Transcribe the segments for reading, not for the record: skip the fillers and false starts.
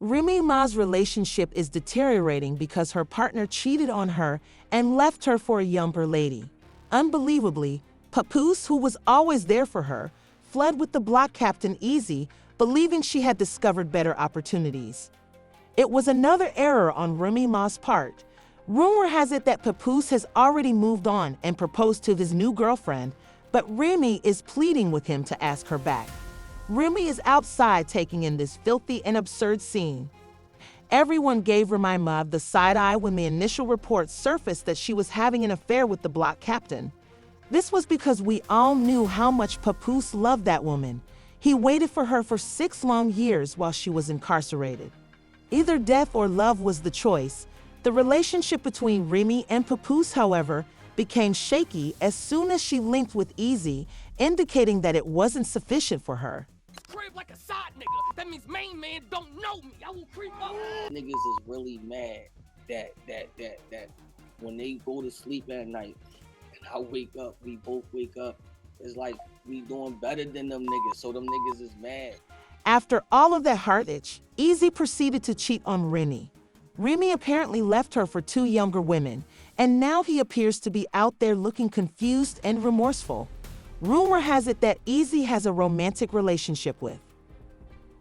Remy Ma's relationship is deteriorating because her partner cheated on her and left her for a younger lady. Unbelievably, Papoose, who was always there for her, fled with the block captain Easy, believing she had discovered better opportunities. It was another error on Remy Ma's part. Rumor has it that Papoose has already moved on and proposed to his new girlfriend, but Remy is pleading with him to ask her back. Remy is outside taking in this filthy and absurd scene. Everyone gave Remy Ma the side eye when the initial reports surfaced that she was having an affair with the block captain. This was because we all knew how much Papoose loved that woman. He waited for her for 6 long years while she was incarcerated. Either death or love was the choice. The relationship between Remy and Papoose, however, became shaky as soon as she linked with Easy, indicating that it wasn't sufficient for her. Crib like a side nigga. That means main man don't know me. I will creep up. Niggas is really mad that when they go to sleep at night and I wake up, we both wake up, it's like we doing better than them niggas, so them niggas is mad. After all of that heartache, Easy proceeded to cheat on Remy. Remy apparently left her for 2 younger women, and now he appears to be out there looking confused and remorseful. Rumor has it that Easy has a romantic relationship with.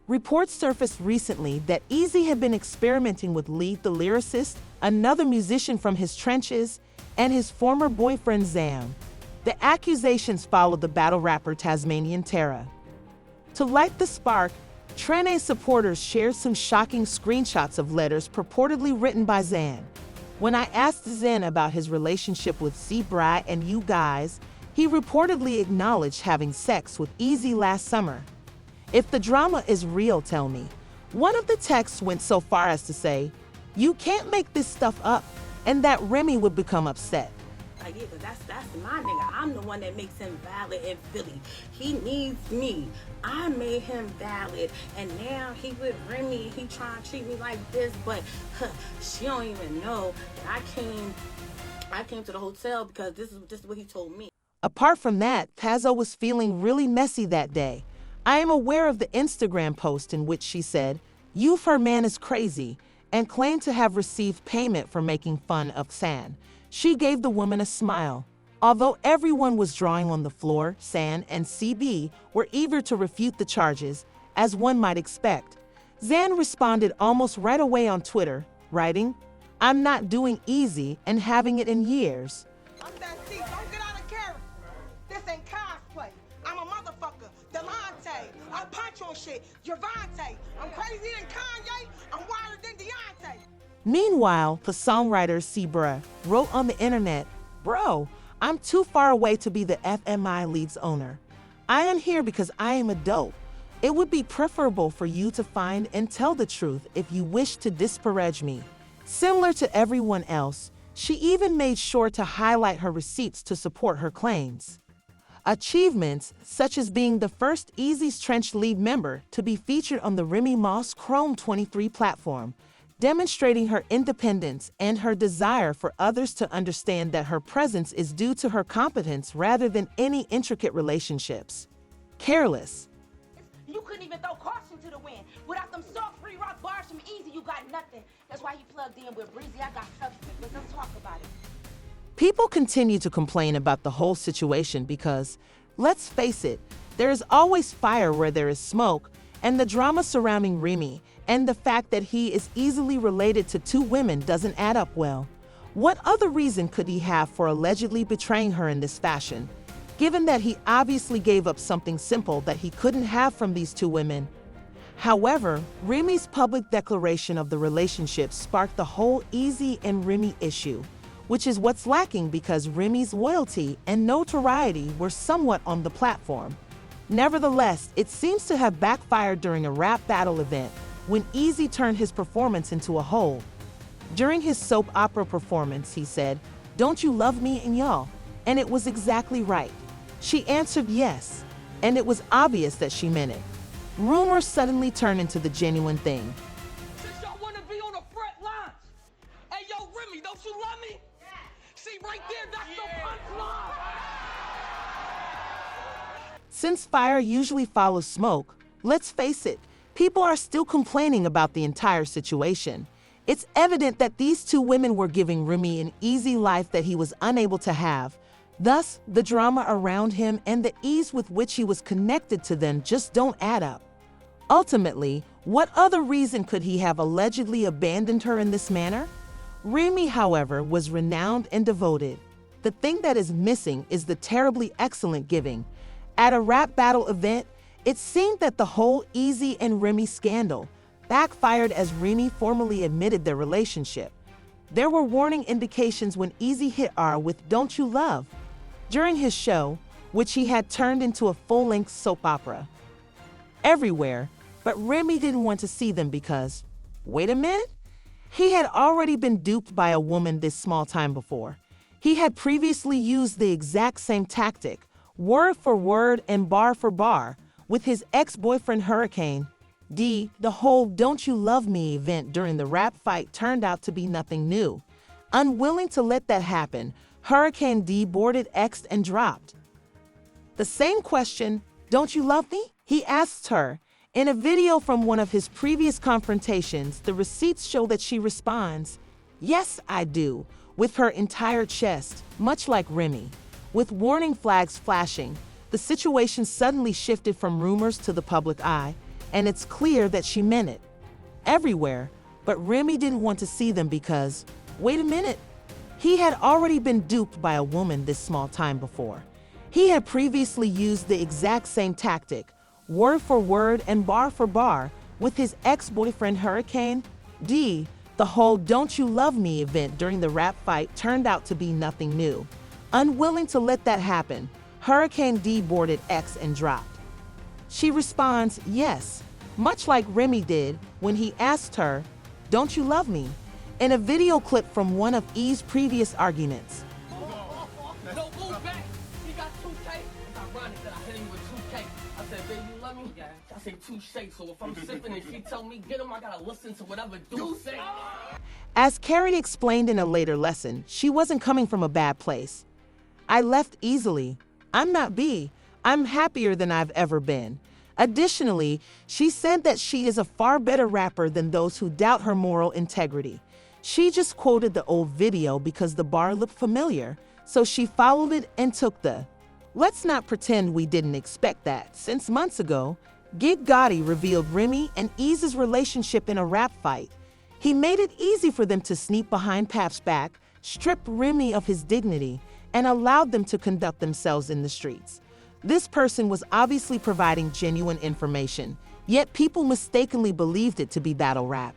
Reports surfaced recently that Easy had been experimenting with Lee the lyricist, another musician from his trenches, and his former boyfriend Zam. The accusations followed the battle rapper Tasmanian Terra. To light the spark, Trene supporters shared some shocking screenshots of letters purportedly written by Zan. When I asked Zan about his relationship with C-Bry and you guys, he reportedly acknowledged having sex with Easy last summer. If the drama is real, tell me. One of the texts went so far as to say, "You can't make this stuff up," and that Remy would become upset. Like, yeah, cause that's my nigga. I'm the one that makes him valid in Philly. He needs me. I made him valid, and now he with Remy. He trying to treat me like this, but she don't even know that I came to the hotel because this is what he told me. Apart from that, Pazzo was feeling really messy that day. I am aware of the Instagram post in which she said, "You've her man is crazy," and claimed to have received payment for making fun of San. She gave the woman a smile. Although everyone was drawing on the floor, San and CB were eager to refute the charges, as one might expect. Zan responded almost right away on Twitter, writing, "I'm not doing Easy and having it in years." I'm that C. Don't get out of character. This ain't cosplay. I'm a motherfucker. Delonte. I'll punch on shit. Javante. I'm crazier than Kanye. I'm wilder than Deontay. Meanwhile, the songwriter C-Bry wrote on the internet, "Bro, I'm too far away to be the FMI League's owner. I am here because I am a dope. It would be preferable for you to find and tell the truth if you wish to disparage me." Similar to everyone else, she even made sure to highlight her receipts to support her claims. Achievements, such as being the first Easy's Trench lead member to be featured on the Remy Ma's Chrome 23 platform, demonstrating her independence and her desire for others to understand that her presence is due to her competence rather than any intricate relationships. Careless. You couldn't even throw caution to the wind. Without them soft free rock bars from Easy, you got nothing. That's why he plugged in with Breezy. I got substance. Let's talk about it. People continue to complain about the whole situation because, let's face it, there is always fire where there is smoke, and the drama surrounding Remy and the fact that he is easily related to 2 women doesn't add up well. What other reason could he have for allegedly betraying her in this fashion, given that he obviously gave up something simple that he couldn't have from these 2 women? However, Remy's public declaration of the relationship sparked the whole Easy and Remy issue, which is what's lacking because Remy's loyalty and notoriety were somewhat on the platform. Nevertheless, it seems to have backfired during a rap battle event when Easy turned his performance into a whole. During his soap opera performance, he said, "Don't you love me and y'all?" And it was exactly right. She answered yes, and it was obvious that she meant it. Rumors suddenly turned into the genuine thing. Since y'all want to be on the front lines, hey, yo, Remy, don't you love me? See, right there, that's the punchline. Since fire usually follows smoke, let's face it, people are still complaining about the entire situation. It's evident that these two women were giving Remy an easy life that he was unable to have. Thus, the drama around him and the ease with which he was connected to them just don't add up. Ultimately, what other reason could he have allegedly abandoned her in this manner? Remy, however, was renowned and devoted. The thing that is missing is the terribly excellent giving. At a rap battle event, it seemed that the whole Eazy and Remy scandal backfired as Remy formally admitted their relationship. There were warning indications when Eazy hit R with Don't You Love during his show, which he had turned into a full-length soap opera. Everywhere, but Remy didn't want to see them because, wait a minute, he had already been duped by a woman this small time before. He had previously used the exact same tactic, word for word and bar for bar, with his ex-boyfriend Hurricane D. The whole Don't You Love Me event during the rap fight turned out to be nothing new. Unwilling to let that happen, Hurricane D boarded X and dropped the same question, "Don't you love me?" he asked her. In a video from one of his previous confrontations, the receipts show that she responds, "Yes, I do," with her entire chest, much like Remy. With warning flags flashing, the situation suddenly shifted from rumors to the public eye, and it's clear that she meant it. Everywhere, but Remy didn't want to see them because, wait a minute, he had already been duped by a woman this small time before. He had previously used the exact same tactic, word for word and bar for bar, with his ex-boyfriend Hurricane D. The whole Don't You Love Me event during the rap fight turned out to be nothing new. Unwilling to let that happen, Hurricane D boarded X and dropped. She responds, yes, much like Remy did when he asked her, "Don't you love me?" in a video clip from one of E's previous arguments. No, move back. She got 2K. It's ironic that I hit him with 2K. I said, baby, you love me? Yeah. I say touche. So if I'm sipping and she tell me get him, I gotta listen to whatever dude say. As Carrie explained in a later lesson, she wasn't coming from a bad place. "I left easily. I'm not B. I'm happier than I've ever been." Additionally, she said that she is a far better rapper than those who doubt her moral integrity. She just quoted the old video because the bar looked familiar, so she followed it and took the "let's not pretend we didn't expect that," since months ago, Gig Gotti revealed Remy and Eaze's relationship in a rap fight. He made it easy for them to sneak behind Pap's back, strip Remy of his dignity, and allowed them to conduct themselves in the streets. This person was obviously providing genuine information, yet people mistakenly believed it to be battle rap.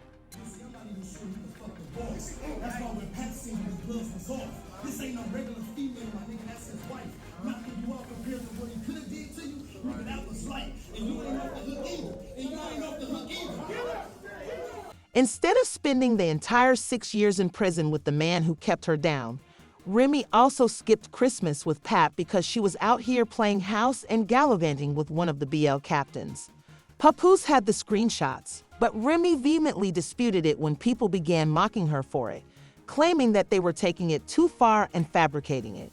Instead of spending the entire 6 years in prison with the man who kept her down, Remy also skipped Christmas with Pap because she was out here playing house and gallivanting with one of the BL captains. Papoose had the screenshots, but Remy vehemently disputed it when people began mocking her for it, claiming that they were taking it too far and fabricating it.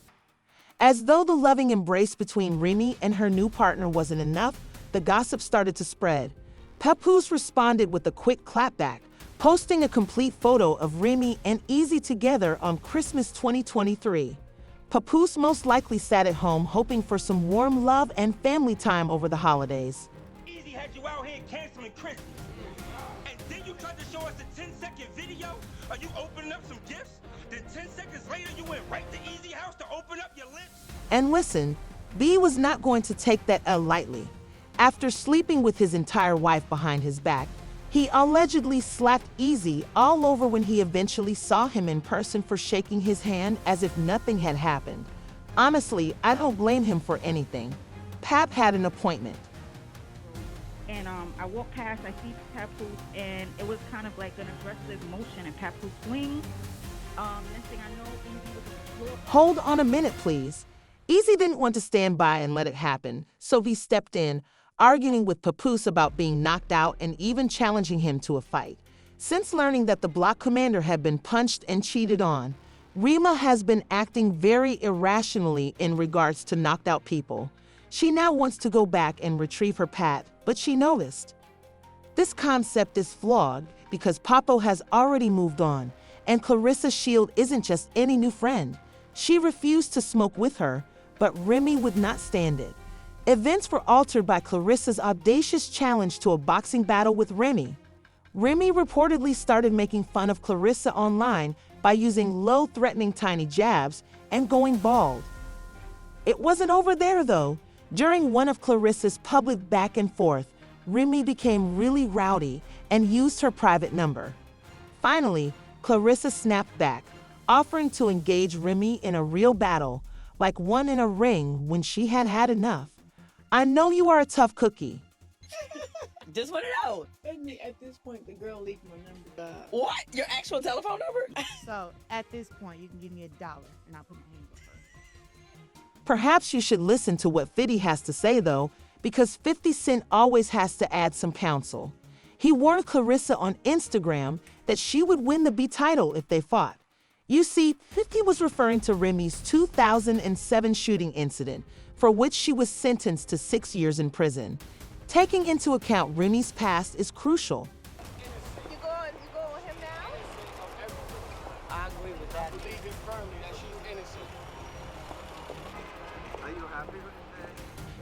As though the loving embrace between Remy and her new partner wasn't enough, the gossip started to spread. Papoose responded with a quick clapback, posting a complete photo of Remy and Eazy together on Christmas 2023. Papoose most likely sat at home hoping for some warm love and family time over the holidays. Eazy had you out here canceling Christmas. And then you tried to show us a 10-second video of you opening up some gifts. Then 10 seconds later you went right to Eazy house to open up your lips. And listen, B was not going to take that L lightly. After sleeping with his entire wife behind his back, he allegedly slapped Eazy all over when he eventually saw him in person for shaking his hand as if nothing had happened. Honestly, I don't blame him for anything. Pap had an appointment. And I walked past, I see Papoose, and it was kind of like an aggressive motion, and Papoose swings. Next thing I know, Eazy was on the floor. Hold on a minute, please. Eazy didn't want to stand by and let it happen, so he stepped in, arguing with Papoose about being knocked out and even challenging him to a fight. Since learning that the block commander had been punched and cheated on, Remy has been acting very irrationally in regards to knocked out people. She now wants to go back and retrieve her Pat, but she noticed This concept is flawed because Papo has already moved on, and Clarissa Shield isn't just any new friend. She refused to smoke with her, but Remy would not stand it. Events were altered by Clarissa's audacious challenge to a boxing battle with Remy. Remy reportedly started making fun of Clarissa online by using low, threatening tiny jabs and going bald. It wasn't over there, though. During one of Clarissa's public back and forth, Remy became really rowdy and used her private number. Finally, Clarissa snapped back, offering to engage Remy in a real battle, like one in a ring when she had had enough. I know you are a tough cookie. Just want to know. At this point, the girl leaked my number. What? Your actual telephone number? So at this point, you can give me $1 and I'll put my hands on her. Perhaps you should listen to what 50 has to say, though, because 50 Cent always has to add some counsel. He warned Clarissa on Instagram that she would win the B title if they fought. You see, 50 was referring to Remy's 2007 shooting incident, for which she was sentenced to 6 years in prison. Taking into account Remy's past is crucial. You go on him now? I agree with that. I believe it firmly that she's innocent. Are you happy with that?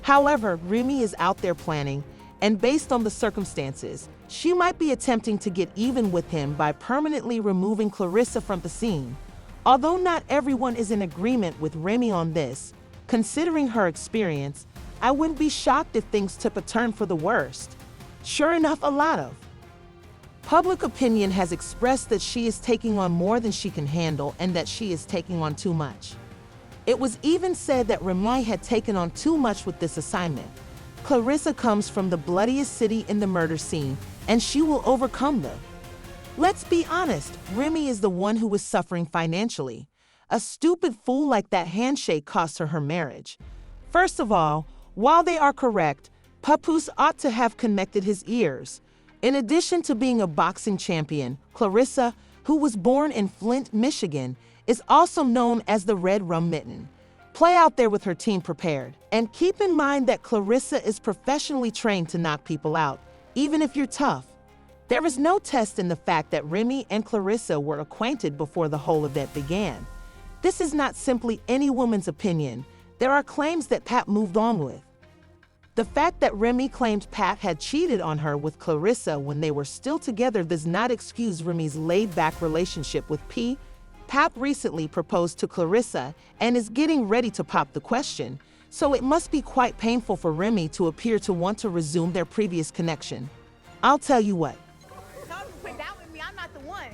However, Remy is out there planning, and based on the circumstances, she might be attempting to get even with him by permanently removing Clarissa from the scene. Although not everyone is in agreement with Remy on this, considering her experience, I wouldn't be shocked if things took a turn for the worst. Sure enough, a lot of. Public opinion has expressed that she is taking on more than she can handle and that she is taking on too much. It was even said that Remy had taken on too much with this assignment. Clarissa comes from the bloodiest city in the murder scene, and she will overcome them. Let's be honest, Remy is the one who is suffering financially. A stupid fool like that handshake cost her marriage. First of all, while they are correct, Papoose ought to have connected his ears. In addition to being a boxing champion, Clarissa, who was born in Flint, Michigan, is also known as the Red Rum Mitten. Play out there with her team prepared, and keep in mind that Clarissa is professionally trained to knock people out, even if you're tough. There is no test in the fact that Remy and Clarissa were acquainted before the whole event began. This is not simply any woman's opinion. There are claims that Pat moved on with. The fact that Remy claimed Pat had cheated on her with Clarissa when they were still together does not excuse Remy's laid-back relationship with P. Pat recently proposed to Clarissa and is getting ready to pop the question, so it must be quite painful for Remy to appear to want to resume their previous connection. I'll tell you what. Don't put that with me. I'm not the one.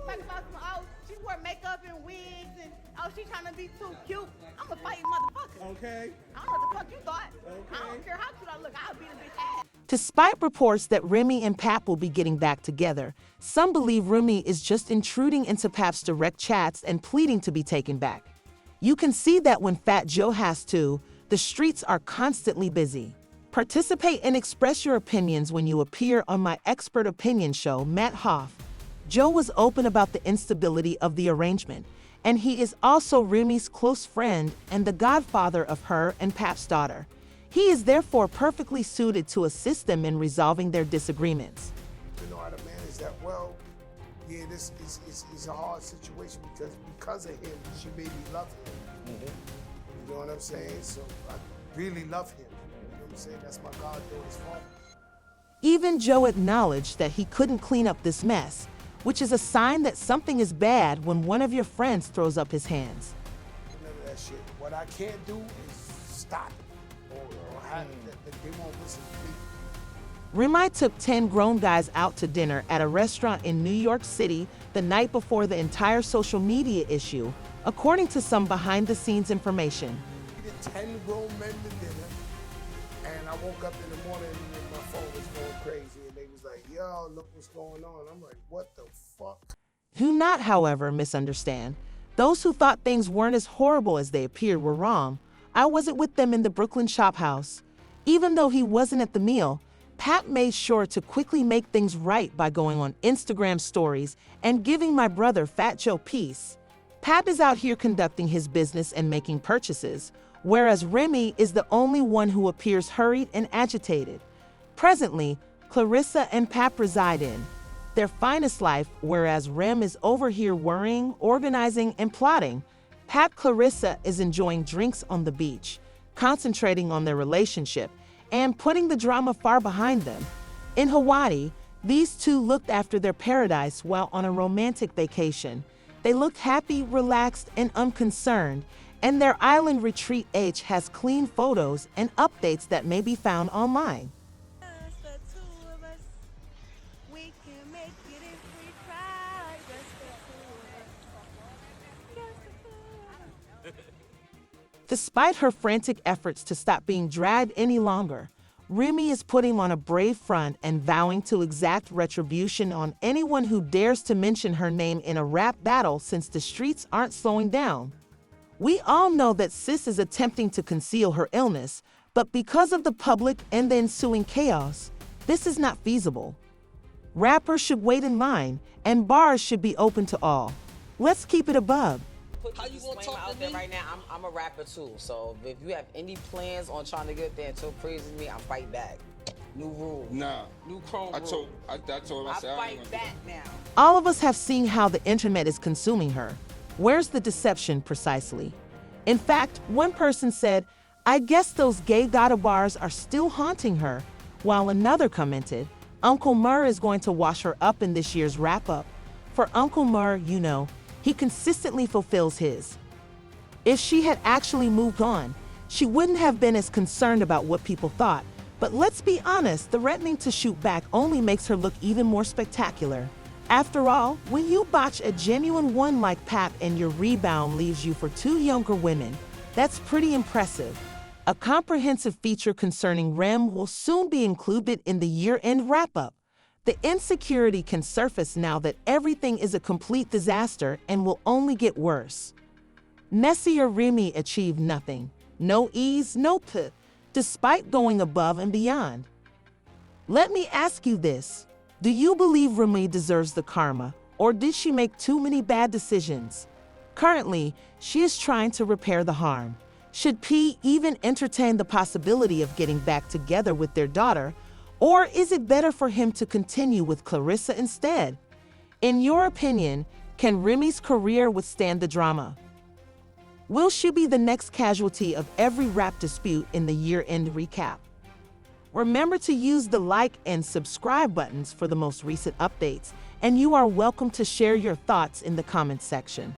Talk about some, she wore makeup and wigs and she trying to be too cute. I'm a fighting motherfucker. Okay. I don't know what the fuck you thought. Okay. I don't care how cute I look. I'll beat a bitch ass. Despite reports that Remy and Pap will be getting back together, some believe Remy is just intruding into Pap's direct chats and pleading to be taken back. You can see that when Fat Joe has to. The streets are constantly busy. Participate and express your opinions when you appear on my expert opinion show, Matt Hoff. Joe was open about the instability of the arrangement, and he is also Remy's close friend and the godfather of her and Pap's daughter. He is therefore perfectly suited to assist them in resolving their disagreements. To know how to manage that well, yeah, this is a hard situation because of him, she made me love him. You know what I'm saying? So I really love him. You know what I'm saying? That's my goddaughter's father. Even Joe acknowledged that he couldn't clean up this mess, which is a sign that something is bad when one of your friends throws up his hands. None of that shit. What I can't do is stop it. Or have that they won't listen to me. Remy took 10 grown guys out to dinner at a restaurant in New York City the night before the entire social media issue, according to some behind-the-scenes information. We did 10 grown men to dinner, and I woke up in the morning and my phone was going crazy, and they was like, yo, look what's going on. I'm like, what the fuck? Do not, however, misunderstand. Those who thought things weren't as horrible as they appeared were wrong. I wasn't with them in the Brooklyn shop house. Even though he wasn't at the meal, Pat made sure to quickly make things right by going on Instagram stories and giving my brother Fat Joe peace. Pat is out here conducting his business and making purchases, whereas Remy is the only one who appears hurried and agitated. Presently, Clarissa and Pap reside in their finest life, whereas Rem is over here worrying, organizing, and plotting. Pap Clarissa is enjoying drinks on the beach, concentrating on their relationship, and putting the drama far behind them. In Hawaii, these two looked after their paradise while on a romantic vacation. They looked happy, relaxed, and unconcerned, and their island retreat H has clean photos and updates that may be found online. Despite her frantic efforts to stop being dragged any longer, Remy is putting on a brave front and vowing to exact retribution on anyone who dares to mention her name in a rap battle since the streets aren't slowing down. We all know that Sis is attempting to conceal her illness, but because of the public and the ensuing chaos, this is not feasible. Rappers should wait in line, and bars should be open to all. Let's keep it above. How you gonna talk out there right now? I'm a rapper too, so if you have any plans on trying to get there and talk crazy to me, I'm fight back. New rule. Nah. New chrome I told him, I said, I fight back now. All of us have seen how the internet is consuming her. Where's the deception precisely? In fact, one person said, "I guess those gay gotta bars are still haunting her," while another commented, "Uncle Murr is going to wash her up in this year's wrap-up." For Uncle Murr, you know, he consistently fulfills his. If she had actually moved on, she wouldn't have been as concerned about what people thought. But let's be honest, threatening to shoot back only makes her look even more spectacular. After all, when you botch a genuine one like Pap and your rebound leaves you for two younger women, that's pretty impressive. A comprehensive feature concerning Rem will soon be included in the year-end wrap-up. The insecurity can surface now that everything is a complete disaster and will only get worse. Messier Remy achieved nothing. No ease, no p, despite going above and beyond. Let me ask you this. Do you believe Remy deserves the karma, or did she make too many bad decisions? Currently, she is trying to repair the harm. Should P even entertain the possibility of getting back together with their daughter, or is it better for him to continue with Clarissa instead? In your opinion, can Remy's career withstand the drama? Will she be the next casualty of every rap dispute in the year-end recap? Remember to use the like and subscribe buttons for the most recent updates, and you are welcome to share your thoughts in the comments section.